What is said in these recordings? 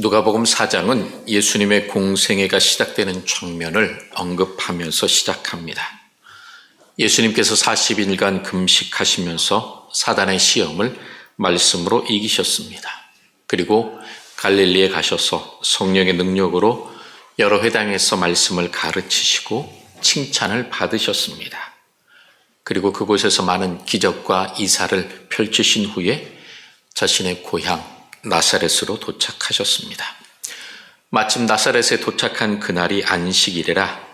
누가복음 4장은 예수님의 공생애가 시작되는 장면을 언급하면서 시작합니다. 예수님께서 40일간 금식하시면서 사단의 시험을 말씀으로 이기셨습니다. 그리고 갈릴리에 가셔서 성령의 능력으로 여러 회당에서 말씀을 가르치시고 칭찬을 받으셨습니다. 그리고 그곳에서 많은 기적과 이사를 펼치신 후에 자신의 고향 나사렛으로 도착하셨습니다. 마침 나사렛에 도착한 그날이 안식일이라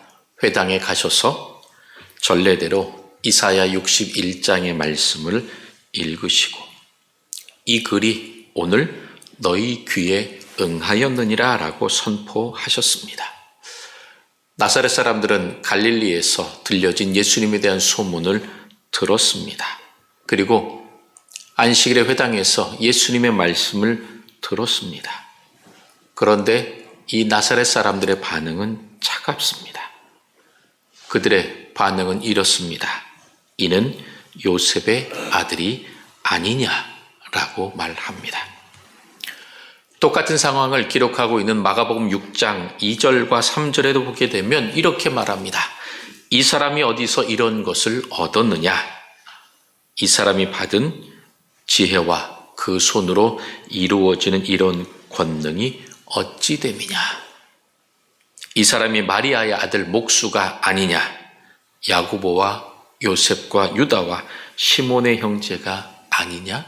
회당에 가셔서 전례대로 이사야 61장의 말씀을 읽으시고 이 글이 오늘 너희 귀에 응하였느니라 라고 선포하셨습니다. 나사렛 사람들은 갈릴리에서 들려진 예수님에 대한 소문을 들었습니다. 그리고 안식일의 회당에서 예수님의 말씀을 들었습니다. 그런데 이 나사렛 사람들의 반응은 차갑습니다. 그들의 반응은 이렇습니다. 이는 요셉의 아들이 아니냐라고 말합니다. 똑같은 상황을 기록하고 있는 마가복음 6장 2절과 3절에도 보게 되면 이렇게 말합니다. 이 사람이 어디서 이런 것을 얻었느냐? 이 사람이 받은 지혜와 그 손으로 이루어지는 이런 권능이 어찌 됨이냐? 이 사람이 마리아의 아들 목수가 아니냐? 야고보와 요셉과 유다와 시몬의 형제가 아니냐?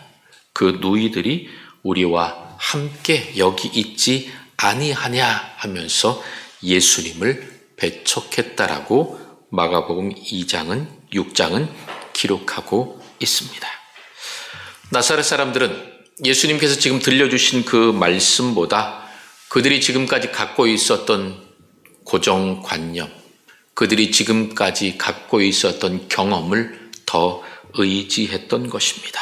그 누이들이 우리와 함께 여기 있지 아니하냐 하면서 예수님을 배척했다라고 마가복음 6장은 기록하고 있습니다. 나사렛 사람들은 예수님께서 지금 들려주신 그 말씀보다 그들이 지금까지 갖고 있었던 고정관념, 그들이 지금까지 갖고 있었던 경험을 더 의지했던 것입니다.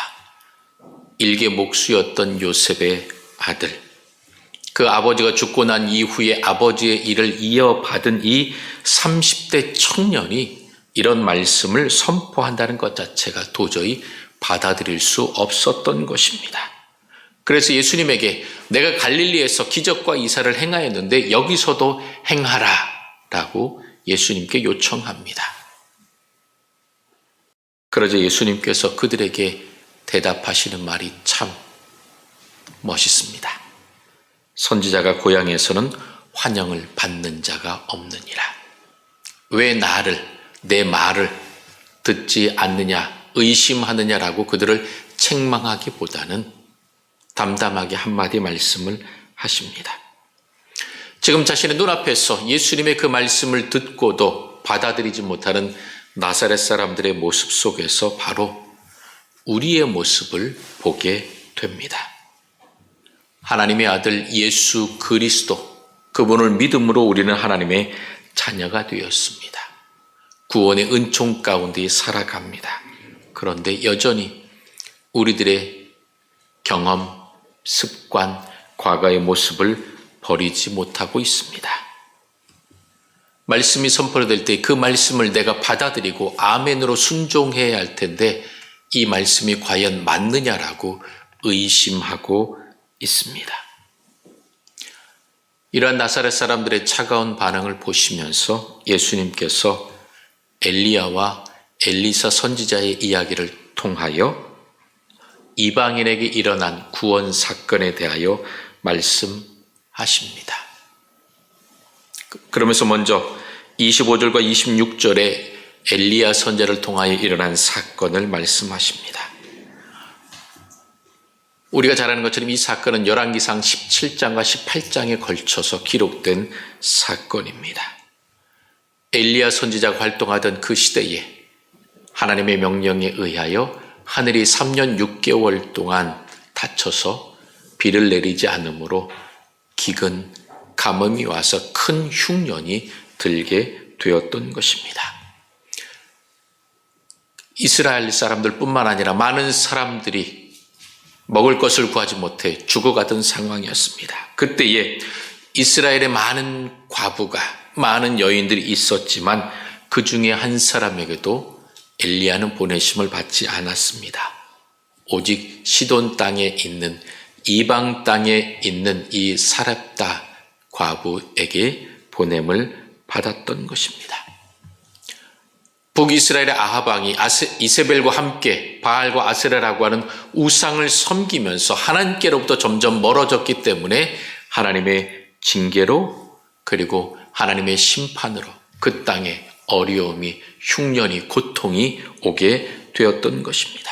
일개 목수였던 요셉의 아들, 그 아버지가 죽고 난 이후에 아버지의 일을 이어받은 이 30대 청년이 이런 말씀을 선포한다는 것 자체가 도저히 받아들일 수 없었던 것입니다. 그래서 예수님에게 내가 갈릴리에서 기적과 이사를 행하였는데 여기서도 행하라 라고 예수님께 요청합니다. 그러자 예수님께서 그들에게 대답하시는 말이 참 멋있습니다. 선지자가 고향에서는 환영을 받는 자가 없느니라. 왜 내 말을 듣지 않느냐, 의심하느냐라고 그들을 책망하기보다는 담담하게 한마디 말씀을 하십니다. 지금 자신의 눈앞에서 예수님의 그 말씀을 듣고도 받아들이지 못하는 나사렛 사람들의 모습 속에서 바로 우리의 모습을 보게 됩니다. 하나님의 아들 예수 그리스도, 그분을 믿음으로 우리는 하나님의 자녀가 되었습니다. 구원의 은총 가운데 살아갑니다. 그런데 여전히 우리들의 경험, 습관, 과거의 모습을 버리지 못하고 있습니다. 말씀이 선포될 때 그 말씀을 내가 받아들이고 아멘으로 순종해야 할 텐데 이 말씀이 과연 맞느냐라고 의심하고 있습니다. 이러한 나사렛 사람들의 차가운 반응을 보시면서 예수님께서 엘리야와 엘리사 선지자의 이야기를 통하여 이방인에게 일어난 구원 사건에 대하여 말씀하십니다. 그러면서 먼저 25절과 26절에 엘리야 선지자를 통하여 일어난 사건을 말씀하십니다. 우리가 잘 아는 것처럼 이 사건은 열왕기상 17장과 18장에 걸쳐서 기록된 사건입니다. 엘리야 선지자가 활동하던 그 시대에 하나님의 명령에 의하여 하늘이 3년 6개월 동안 닫혀서 비를 내리지 않으므로 기근, 가뭄이 와서 큰 흉년이 들게 되었던 것입니다. 이스라엘 사람들뿐만 아니라 많은 사람들이 먹을 것을 구하지 못해 죽어가던 상황이었습니다. 그때에 이스라엘의 많은 과부가, 많은 여인들이 있었지만 그 중에 한 사람에게도 엘리야는 보내심을 받지 않았습니다. 오직 시돈 땅에 있는 이방 땅에 있는 이 사렙다 과부에게 보냄을 받았던 것입니다. 북이스라엘의 아합 왕이 이세벨과 함께 바알과 아세라라고 하는 우상을 섬기면서 하나님께로부터 점점 멀어졌기 때문에 하나님의 징계로 그리고 하나님의 심판으로 그 땅에 어려움이, 흉년이, 고통이 오게 되었던 것입니다.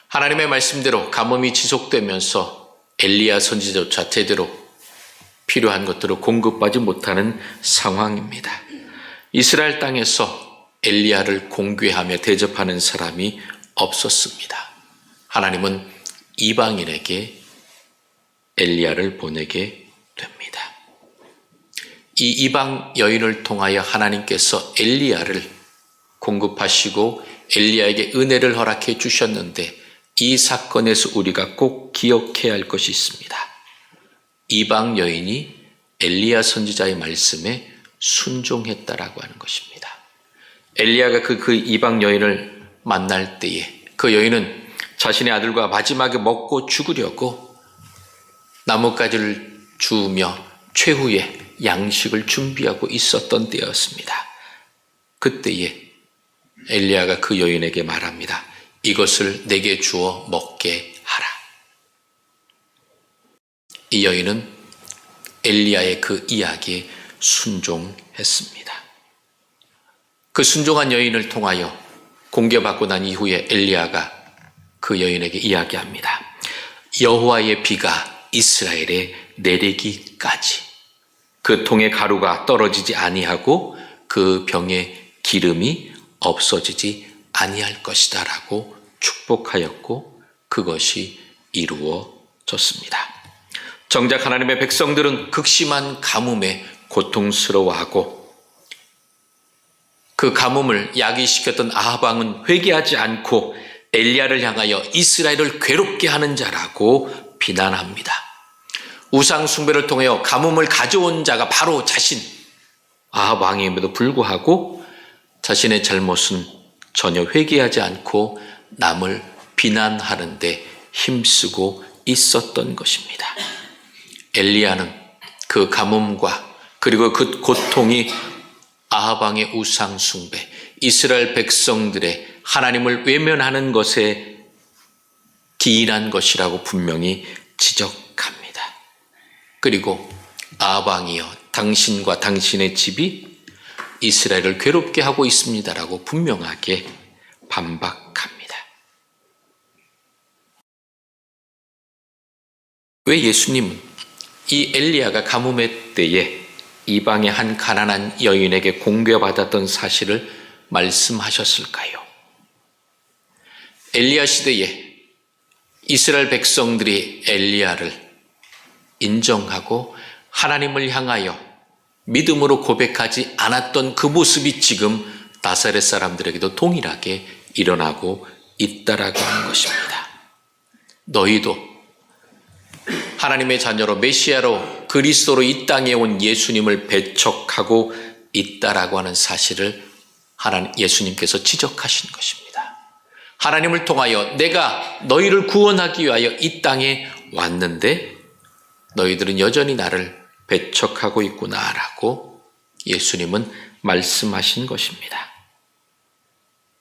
하나님의 말씀대로 가뭄이 지속되면서 엘리야 선지자조차 제대로 필요한 것들을 공급하지 못하는 상황입니다. 이스라엘 땅에서 엘리야를 공귀하며 대접하는 사람이 없었습니다. 하나님은 이방인에게 엘리야를 보내게 됩니다. 이 이방 여인을 통하여 하나님께서 엘리야를 공급하시고 엘리야에게 은혜를 허락해 주셨는데 이 사건에서 우리가 꼭 기억해야 할 것이 있습니다. 이방 여인이 엘리야 선지자의 말씀에 순종했다라고 하는 것입니다. 엘리야가 그 이방 여인을 만날 때에 그 여인은 자신의 아들과 마지막에 먹고 죽으려고 나뭇가지를 주우며 최후의 양식을 준비하고 있었던 때였습니다. 그때에 엘리야가 그 여인에게 말합니다. 이것을 내게 주어 먹게 하라. 이 여인은 엘리야의 그 이야기에 순종했습니다. 그 순종한 여인을 통하여 공개받고 난 이후에 엘리야가 그 여인에게 이야기합니다. 여호와의 비가 이스라엘에 내리기까지 그 통의 가루가 떨어지지 아니하고 그 병의 기름이 없어지지 아니할 것이다 라고 축복하였고 그것이 이루어졌습니다. 정작 하나님의 백성들은 극심한 가뭄에 고통스러워하고 그 가뭄을 야기시켰던 아합 왕은 회개하지 않고 엘리야를 향하여 이스라엘을 괴롭게 하는 자라고 비난합니다. 우상 숭배를 통하여 가뭄을 가져온 자가 바로 자신 아합 왕임에도 불구하고 자신의 잘못은 전혀 회개하지 않고 남을 비난하는데 힘쓰고 있었던 것입니다. 엘리야는 그 가뭄과 그리고 그 고통이 아합 왕의 우상 숭배, 이스라엘 백성들의 하나님을 외면하는 것에 기인한 것이라고 분명히 지적합니다. 그리고 아합 왕이여 당신과 당신의 집이 이스라엘을 괴롭게 하고 있습니다라고 분명하게 반박합니다. 왜 예수님은 이 엘리야가 가뭄의 때에 이방의 한 가난한 여인에게 공개받았던 사실을 말씀하셨을까요? 엘리야 시대에 이스라엘 백성들이 엘리야를 인정하고 하나님을 향하여 믿음으로 고백하지 않았던 그 모습이 지금 나사렛 사람들에게도 동일하게 일어나고 있다라고 하는 것입니다. 너희도 하나님의 자녀로 메시아로 그리스도로 이 땅에 온 예수님을 배척하고 있다라고 하는 사실을 예수님께서 지적하신 것입니다. 하나님을 통하여 내가 너희를 구원하기 위하여 이 땅에 왔는데 너희들은 여전히 나를 배척하고 있구나라고 예수님은 말씀하신 것입니다.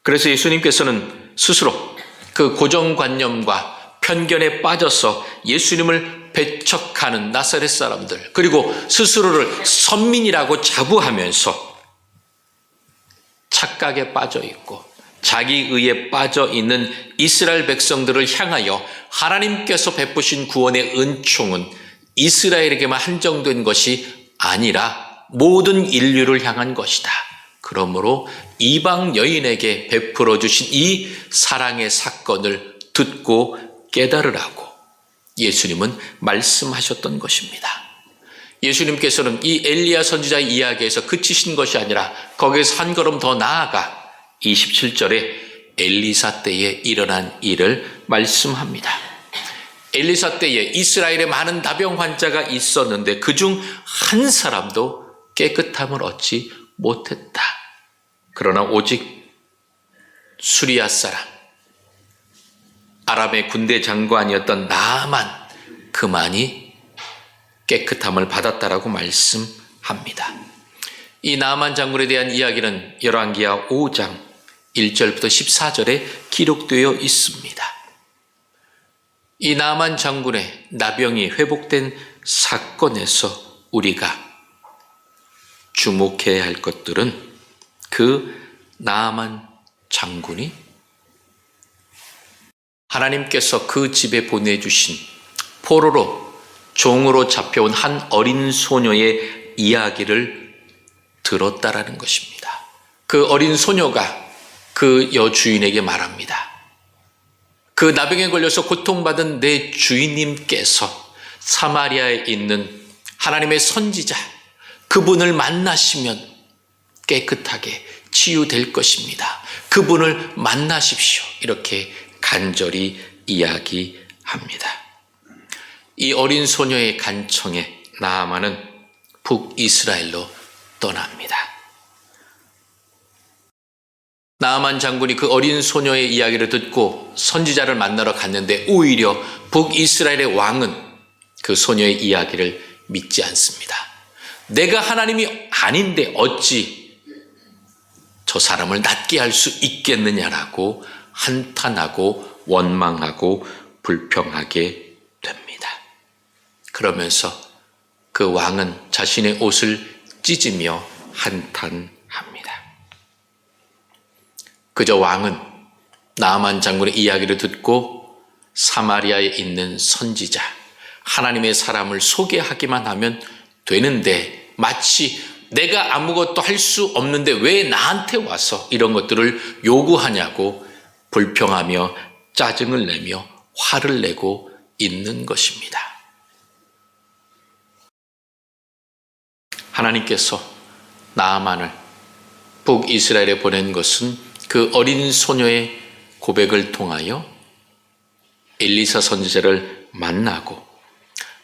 그래서 예수님께서는 스스로 그 고정관념과 편견에 빠져서 예수님을 배척하는 나사렛 사람들 그리고 스스로를 선민이라고 자부하면서 착각에 빠져 있고 자기의에 빠져 있는 이스라엘 백성들을 향하여 하나님께서 베푸신 구원의 은총은 이스라엘에게만 한정된 것이 아니라 모든 인류를 향한 것이다. 그러므로 이방 여인에게 베풀어 주신 이 사랑의 사건을 듣고 깨달으라고 예수님은 말씀하셨던 것입니다. 예수님께서는 이 엘리야 선지자의 이야기에서 그치신 것이 아니라 거기에서 한 걸음 더 나아가 27절에 엘리사 때에 일어난 일을 말씀합니다. 엘리사 때에 이스라엘에 많은 나병 환자가 있었는데 그중 한 사람도 깨끗함을 얻지 못했다. 그러나 오직 수리아 사람, 아람의 군대 장관이었던 나아만 그만이 깨끗함을 받았다라고 말씀합니다. 이 나아만 장군에 대한 이야기는 열왕기하 5장 1절부터 14절에 기록되어 있습니다. 이 나아만 장군의 나병이 회복된 사건에서 우리가 주목해야 할 것들은 그 나아만 장군이 하나님께서 그 집에 보내주신 포로로 종으로 잡혀온 한 어린 소녀의 이야기를 들었다라는 것입니다. 그 어린 소녀가 그 여주인에게 말합니다. 그 나병에 걸려서 고통받은 내 주인님께서 사마리아에 있는 하나님의 선지자 그분을 만나시면 깨끗하게 치유될 것입니다. 그분을 만나십시오. 이렇게 간절히 이야기합니다. 이 어린 소녀의 간청에 나아만은 북이스라엘로 떠납니다. 나아만 장군이 그 어린 소녀의 이야기를 듣고 선지자를 만나러 갔는데 오히려 북이스라엘의 왕은 그 소녀의 이야기를 믿지 않습니다. 내가 하나님이 아닌데 어찌 저 사람을 낫게 할 수 있겠느냐라고 한탄하고 원망하고 불평하게 됩니다. 그러면서 그 왕은 자신의 옷을 찢으며 한탄합니다. 그저 왕은 나아만 장군의 이야기를 듣고 사마리아에 있는 선지자, 하나님의 사람을 소개하기만 하면 되는데 마치 내가 아무것도 할 수 없는데 왜 나한테 와서 이런 것들을 요구하냐고 불평하며 짜증을 내며 화를 내고 있는 것입니다. 하나님께서 나아만을 북이스라엘에 보낸 것은 그 어린 소녀의 고백을 통하여 엘리사 선지자를 만나고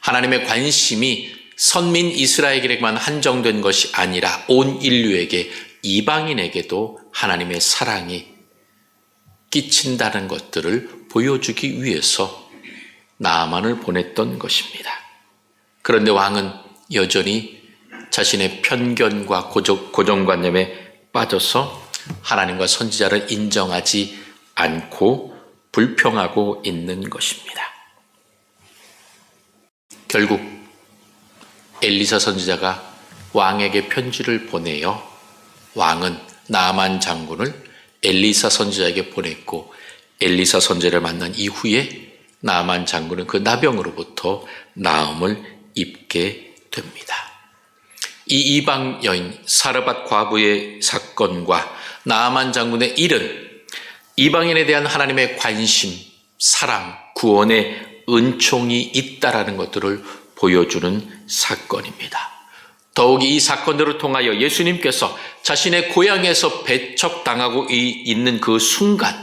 하나님의 관심이 선민 이스라엘에게만 한정된 것이 아니라 온 인류에게 이방인에게도 하나님의 사랑이 끼친다는 것들을 보여주기 위해서 나아만을 보냈던 것입니다. 그런데 왕은 여전히 자신의 편견과 고정관념에 빠져서 하나님과 선지자를 인정하지 않고 불평하고 있는 것입니다. 결국 엘리사 선지자가 왕에게 편지를 보내어 왕은 나아만 장군을 엘리사 선지자에게 보냈고 엘리사 선지자를 만난 이후에 나아만 장군은 그 나병으로부터 나음을 입게 됩니다. 이 이방 여인 사르밧 과부의 사건과 나아만 장군의 일은 이방인에 대한 하나님의 관심, 사랑, 구원의 은총이 있다라는 것들을 보여주는 사건입니다. 더욱이 이 사건들을 통하여 예수님께서 자신의 고향에서 배척당하고 있는 그 순간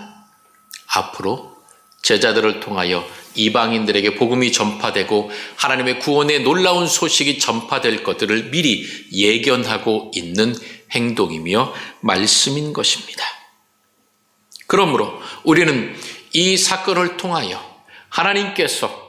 앞으로 제자들을 통하여 이방인들에게 복음이 전파되고 하나님의 구원의 놀라운 소식이 전파될 것들을 미리 예견하고 있는 행동이며 말씀인 것입니다. 그러므로 우리는 이 사건을 통하여 하나님께서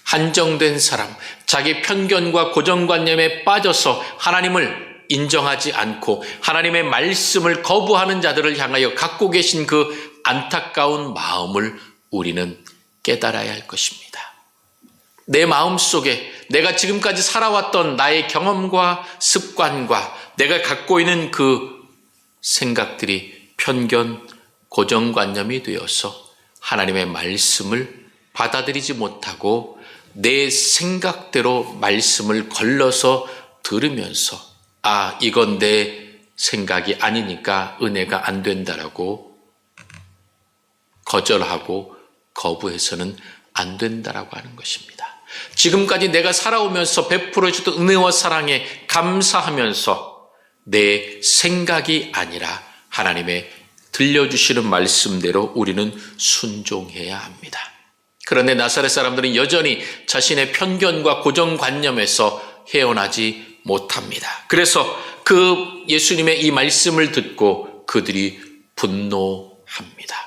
한정된 사람, 자기 편견과 고정관념에 빠져서 하나님을 인정하지 않고 하나님의 말씀을 거부하는 자들을 향하여 갖고 계신 그 안타까운 마음을 우리는 깨달아야 할 것입니다. 내 마음속에 내가 지금까지 살아왔던 나의 경험과 습관과 내가 갖고 있는 그 생각들이 편견, 고정관념이 되어서 하나님의 말씀을 받아들이지 못하고 내 생각대로 말씀을 걸러서 들으면서 이건 내 생각이 아니니까 은혜가 안 된다라고 거절하고 거부해서는 안 된다라고 하는 것입니다. 지금까지 내가 살아오면서 베풀어 주던 은혜와 사랑에 감사하면서 내 생각이 아니라 하나님의 들려주시는 말씀대로 우리는 순종해야 합니다. 그런데 나사렛 사람들은 여전히 자신의 편견과 고정관념에서 헤어나지 못합니다. 그래서 그 예수님의 이 말씀을 듣고 그들이 분노합니다.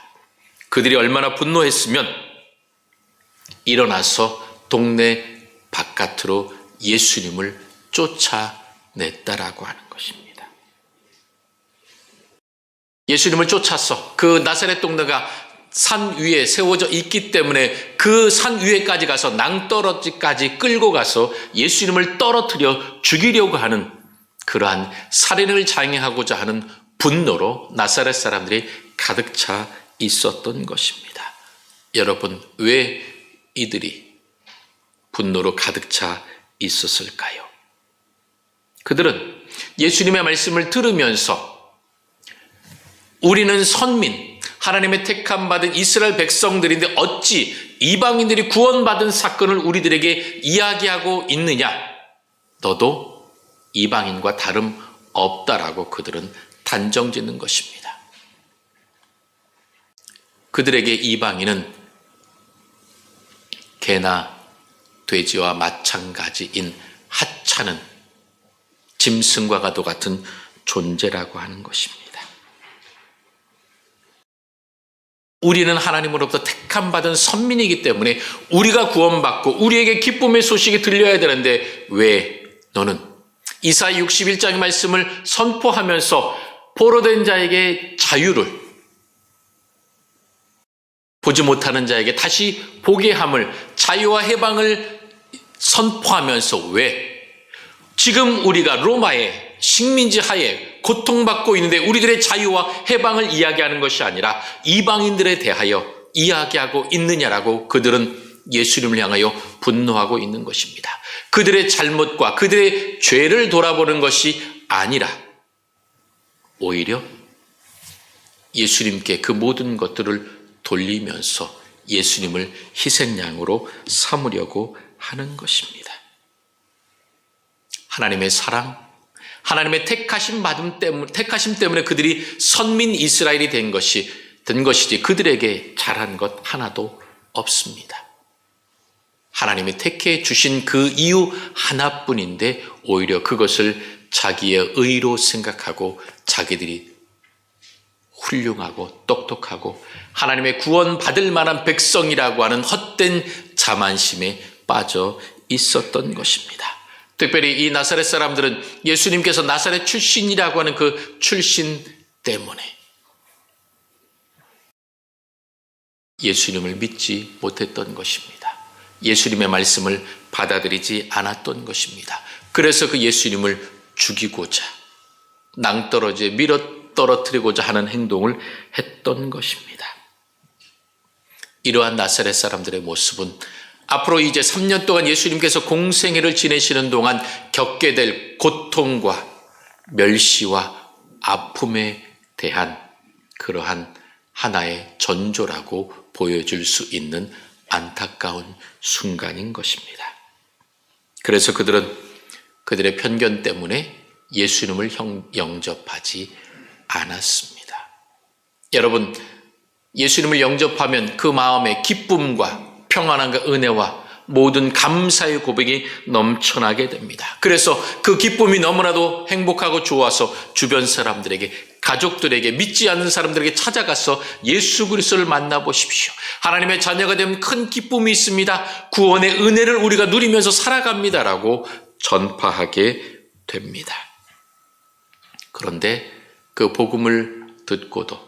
그들이 얼마나 분노했으면 일어나서 동네 바깥으로 예수님을 쫓아냈다라고 하는 것입니다. 예수님을 쫓아서 그 나사렛 동네가 산 위에 세워져 있기 때문에 그 산 위에까지 가서 낭떠러지까지 끌고 가서 예수님을 떨어뜨려 죽이려고 하는 그러한 살인을 장행하고자 하는 분노로 나사렛 사람들이 가득 차 있었던 것입니다. 여러분, 왜 이들이 분노로 가득 차 있었을까요? 그들은 예수님의 말씀을 들으면서 우리는 선민, 하나님의 택함받은 이스라엘 백성들인데 어찌 이방인들이 구원받은 사건을 우리들에게 이야기하고 있느냐? 너도 이방인과 다름없다라고 그들은 단정짓는 것입니다. 그들에게 이방인은 개나 돼지와 마찬가지인 하찮은 짐승과 같은 존재라고 하는 것입니다. 우리는 하나님으로부터 택함받은 선민이기 때문에 우리가 구원받고 우리에게 기쁨의 소식이 들려야 되는데 왜 너는 이사야 61장의 말씀을 선포하면서 포로된 자에게 자유를, 보지 못하는 자에게 다시 보게 함을, 자유와 해방을 선포하면서 왜 지금 우리가 로마의 식민지 하에 고통받고 있는데 우리들의 자유와 해방을 이야기하는 것이 아니라 이방인들에 대하여 이야기하고 있느냐라고 그들은 예수님을 향하여 분노하고 있는 것입니다. 그들의 잘못과 그들의 죄를 돌아보는 것이 아니라 오히려 예수님께 그 모든 것들을 돌리면서 예수님을 희생양으로 삼으려고 하는 것입니다. 하나님의 사랑, 하나님의 택하심 때문에 그들이 선민 이스라엘이 된 것이지 그들에게 잘한 것 하나도 없습니다. 하나님이 택해 주신 그 이유 하나뿐인데 오히려 그것을 자기의 의로 생각하고 자기들이 훌륭하고 똑똑하고 하나님의 구원받을 만한 백성이라고 하는 헛된 자만심에 빠져 있었던 것입니다. 특별히 이 나사렛 사람들은 예수님께서 나사렛 출신이라고 하는 그 출신 때문에 예수님을 믿지 못했던 것입니다. 예수님의 말씀을 받아들이지 않았던 것입니다. 그래서 그 예수님을 죽이고자 낭떠러지에 밀어 떨어뜨리고자 하는 행동을 했던 것입니다. 이러한 나사렛 사람들의 모습은 앞으로 이제 3년 동안 예수님께서 공생애를 지내시는 동안 겪게 될 고통과 멸시와 아픔에 대한 그러한 하나의 전조라고 보여줄 수 있는 안타까운 순간인 것입니다. 그래서 그들은 그들의 편견 때문에 예수님을 영접하지 않았습니다. 여러분, 예수님을 영접하면 그 마음에 기쁨과 평안함과 은혜와 모든 감사의 고백이 넘쳐나게 됩니다. 그래서 그 기쁨이 너무나도 행복하고 좋아서 주변 사람들에게, 가족들에게, 믿지 않는 사람들에게 찾아가서 예수 그리스도를 만나보십시오. 하나님의 자녀가 되면 큰 기쁨이 있습니다. 구원의 은혜를 우리가 누리면서 살아갑니다라고 전파하게 됩니다. 그런데 그 복음을 듣고도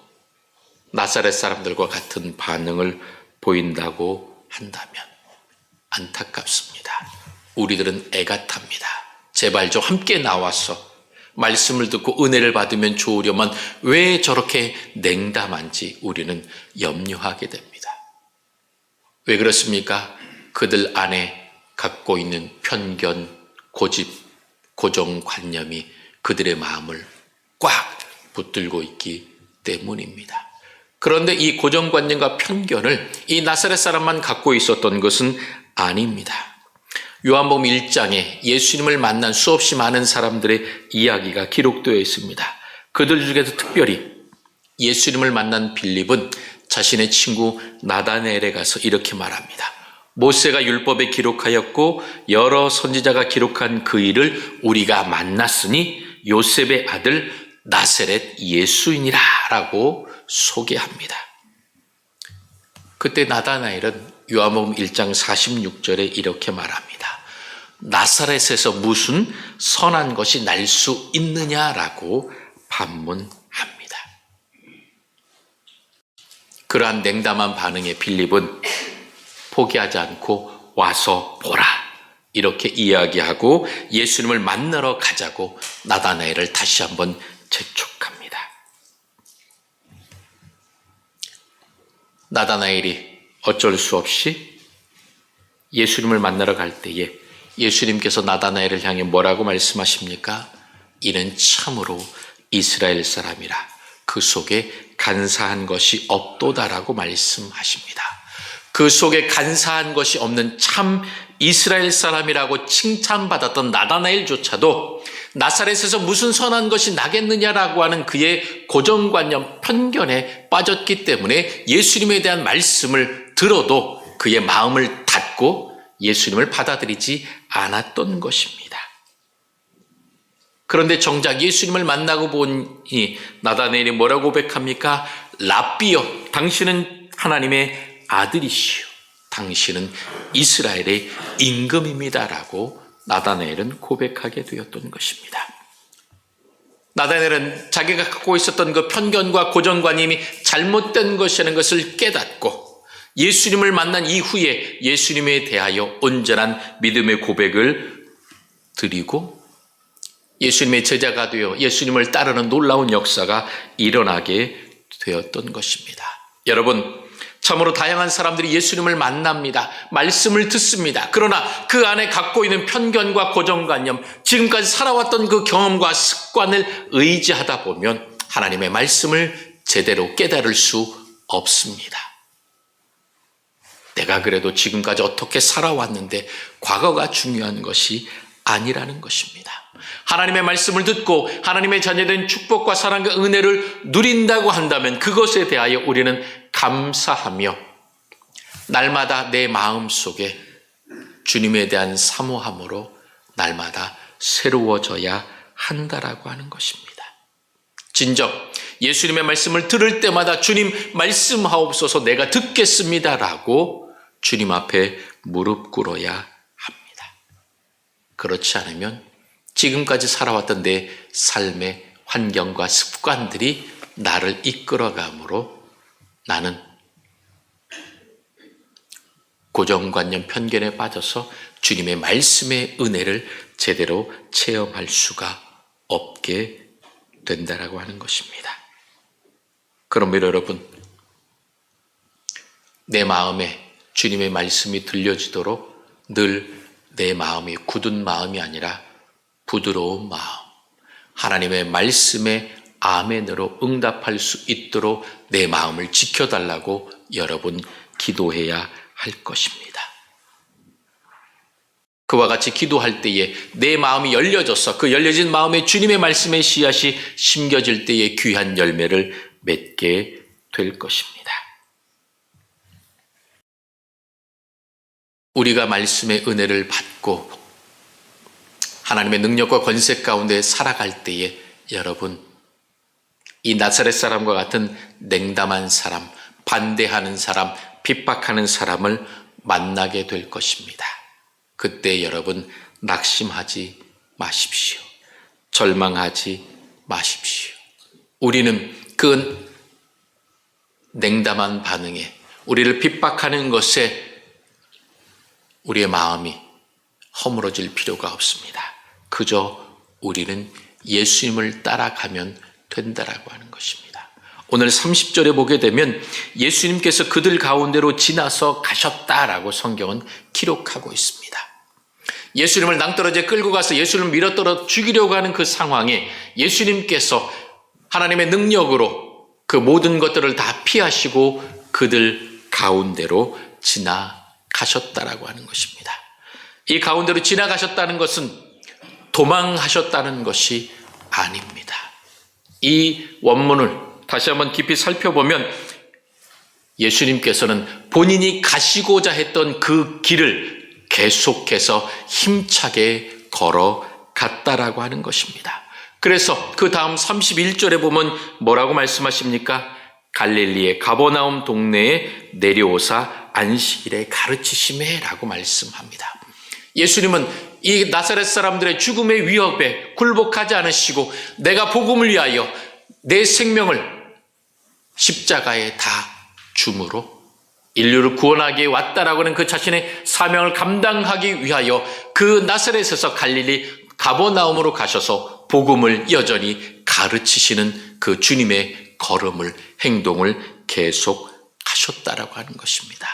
나사렛 사람들과 같은 반응을 보인다고 한다면 안타깝습니다. 우리들은 애가 탑니다. 제발 좀 함께 나와서 말씀을 듣고 은혜를 받으면 좋으려만 왜 저렇게 냉담한지 우리는 염려하게 됩니다. 왜 그렇습니까? 그들 안에 갖고 있는 편견, 고집, 고정관념이 그들의 마음을 꽉 붙들고 있기 때문입니다. 그런데 이 고정관념과 편견을 이 나사렛 사람만 갖고 있었던 것은 아닙니다. 요한복음 1장에 예수님을 만난 수없이 많은 사람들의 이야기가 기록되어 있습니다. 그들 중에서 특별히 예수님을 만난 빌립은 자신의 친구 나다나엘에 가서 이렇게 말합니다. 모세가 율법에 기록하였고 여러 선지자가 기록한 그 일을 우리가 만났으니 요셉의 아들 나사렛 예수이니라 라고 소개합니다. 그때 나다나엘은 요한복음 1장 46절에 이렇게 말합니다. 나사렛에서 무슨 선한 것이 날 수 있느냐라고 반문합니다. 그러한 냉담한 반응에 빌립은 포기하지 않고 와서 보라 이렇게 이야기하고 예수님을 만나러 가자고 나다나엘을 다시 한번 재촉합니다. 나다나엘이 어쩔 수 없이 예수님을 만나러 갈 때에 예수님께서 나다나엘을 향해 뭐라고 말씀하십니까? 이는 참으로 이스라엘 사람이라 그 속에 간사한 것이 없도다라고 말씀하십니다. 그 속에 간사한 것이 없는 참 이스라엘 사람이라고 칭찬받았던 나다나엘조차도 나사렛에서 무슨 선한 것이 나겠느냐라고 하는 그의 고정관념, 편견에 빠졌기 때문에 예수님에 대한 말씀을 들어도 그의 마음을 닫고 예수님을 받아들이지 않았던 것입니다. 그런데 정작 예수님을 만나고 보니 나다나엘이 뭐라고 고백합니까? 랍비여, 당신은 하나님의 아들이시오. 당신은 이스라엘의 임금입니다라고 나다나엘은 고백하게 되었던 것입니다. 나다나엘은 자기가 갖고 있었던 그 편견과 고정관념이 잘못된 것이라는 것을 깨닫고 예수님을 만난 이후에 예수님에 대하여 온전한 믿음의 고백을 드리고 예수님의 제자가 되어 예수님을 따르는 놀라운 역사가 일어나게 되었던 것입니다. 여러분, 참으로 다양한 사람들이 예수님을 만납니다. 말씀을 듣습니다. 그러나 그 안에 갖고 있는 편견과 고정관념, 지금까지 살아왔던 그 경험과 습관을 의지하다 보면 하나님의 말씀을 제대로 깨달을 수 없습니다. 내가 그래도 지금까지 어떻게 살아왔는데 과거가 중요한 것이 아니라는 것입니다. 하나님의 말씀을 듣고 하나님의 자녀된 축복과 사랑과 은혜를 누린다고 한다면 그것에 대하여 우리는 감사하며 날마다 내 마음속에 주님에 대한 사모함으로 날마다 새로워져야 한다라고 하는 것입니다. 진정 예수님의 말씀을 들을 때마다 주님 말씀하옵소서 내가 듣겠습니다라고 주님 앞에 무릎 꿇어야 합니다. 그렇지 않으면 지금까지 살아왔던 내 삶의 환경과 습관들이 나를 이끌어가므로 나는 고정관념 편견에 빠져서 주님의 말씀의 은혜를 제대로 체험할 수가 없게 된다라고 하는 것입니다. 그러므로 여러분, 내 마음에 주님의 말씀이 들려지도록 늘 내 마음이 굳은 마음이 아니라 부드러운 마음, 하나님의 말씀에 아멘으로 응답할 수 있도록 내 마음을 지켜달라고 여러분 기도해야 할 것입니다. 그와 같이 기도할 때에 내 마음이 열려져서 그 열려진 마음에 주님의 말씀의 씨앗이 심겨질 때에 귀한 열매를 맺게 될 것입니다. 우리가 말씀의 은혜를 받고 하나님의 능력과 권세 가운데 살아갈 때에 여러분, 이 나사렛 사람과 같은 냉담한 사람, 반대하는 사람, 핍박하는 사람을 만나게 될 것입니다. 그때 여러분 낙심하지 마십시오. 절망하지 마십시오. 우리는 그 냉담한 반응에, 우리를 핍박하는 것에 우리의 마음이 허물어질 필요가 없습니다. 그저 우리는 예수님을 따라가면 된다라고 하는 것입니다. 오늘 30절에 보게 되면 예수님께서 그들 가운데로 지나서 가셨다라고 성경은 기록하고 있습니다. 예수님을 낭떠러지에 끌고 가서 예수님을 밀어떨어 죽이려고 하는 그 상황에 예수님께서 하나님의 능력으로 그 모든 것들을 다 피하시고 그들 가운데로 지나가셨다라고 하는 것입니다. 이 가운데로 지나가셨다는 것은 도망하셨다는 것이 아닙니다. 이 원문을 다시 한번 깊이 살펴보면 예수님께서는 본인이 가시고자 했던 그 길을 계속해서 힘차게 걸어갔다라고 하는 것입니다. 그래서 그 다음 31절에 보면 뭐라고 말씀하십니까? 갈릴리의 가버나움 동네에 내려오사 안식일에 가르치심에라고 말씀합니다. 예수님은 이 나사렛 사람들의 죽음의 위협에 굴복하지 않으시고 내가 복음을 위하여 내 생명을 십자가에 다 줌으로 인류를 구원하기에 왔다라고 하는 그 자신의 사명을 감당하기 위하여 그 나사렛에서 갈릴리 가버나움으로 가셔서 복음을 여전히 가르치시는 그 주님의 걸음을, 행동을 계속 하셨다라고 하는 것입니다.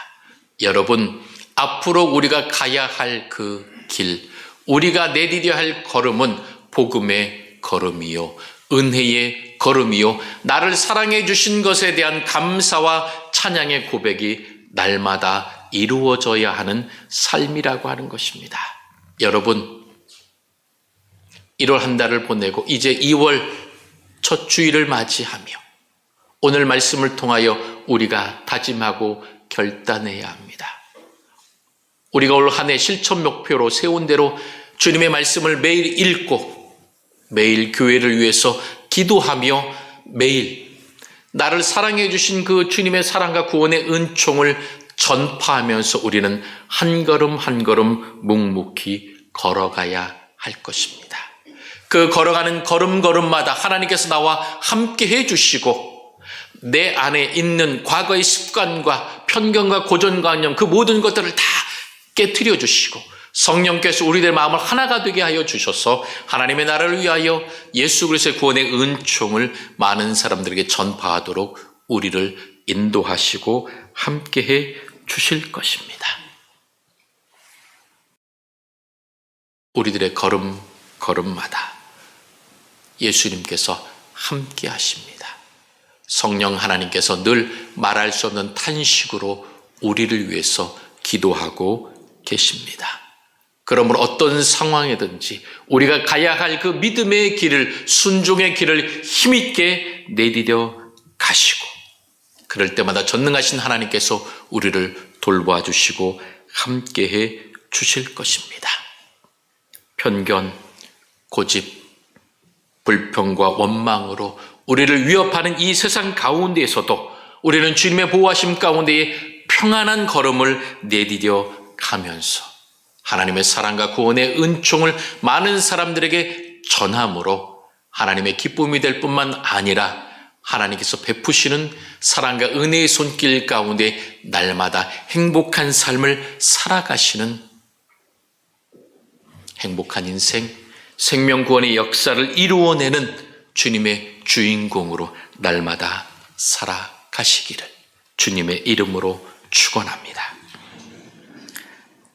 여러분, 앞으로 우리가 가야 할 그 길, 우리가 내디뎌야 할 걸음은 복음의 걸음이요, 은혜의 걸음이요, 나를 사랑해 주신 것에 대한 감사와 찬양의 고백이 날마다 이루어져야 하는 삶이라고 하는 것입니다. 여러분, 1월 한 달을 보내고 이제 2월 첫 주일을 맞이하며 오늘 말씀을 통하여 우리가 다짐하고 결단해야 합니다. 우리가 올 한 해 실천 목표로 세운 대로 주님의 말씀을 매일 읽고 매일 교회를 위해서 기도하며 매일 나를 사랑해 주신 그 주님의 사랑과 구원의 은총을 전파하면서 우리는 한 걸음 한 걸음 묵묵히 걸어가야 할 것입니다. 그 걸어가는 걸음걸음마다 하나님께서 나와 함께 해주시고 내 안에 있는 과거의 습관과 편견과 고정관념 그 모든 것들을 다 깨트려 주시고 성령께서 우리들의 마음을 하나가 되게 하여 주셔서 하나님의 나라를 위하여 예수 그리스도의 구원의 은총을 많은 사람들에게 전파하도록 우리를 인도하시고 함께해 주실 것입니다. 우리들의 걸음마다 예수님께서 함께 하십니다. 성령 하나님께서 늘 말할 수 없는 탄식으로 우리를 위해서 기도하고 계십니다. 그러므로 어떤 상황이든지 우리가 가야 할 그 믿음의 길을, 순종의 길을 힘있게 내디뎌 가시고 그럴 때마다 전능하신 하나님께서 우리를 돌보아 주시고 함께해 주실 것입니다. 편견, 고집, 불평과 원망으로 우리를 위협하는 이 세상 가운데에서도 우리는 주님의 보호하심 가운데에 평안한 걸음을 내디뎌 가면서 하나님의 사랑과 구원의 은총을 많은 사람들에게 전함으로 하나님의 기쁨이 될 뿐만 아니라 하나님께서 베푸시는 사랑과 은혜의 손길 가운데 날마다 행복한 삶을 살아가시는 행복한 인생, 생명구원의 역사를 이루어내는 주님의 주인공으로 날마다 살아가시기를 주님의 이름으로 축원합니다.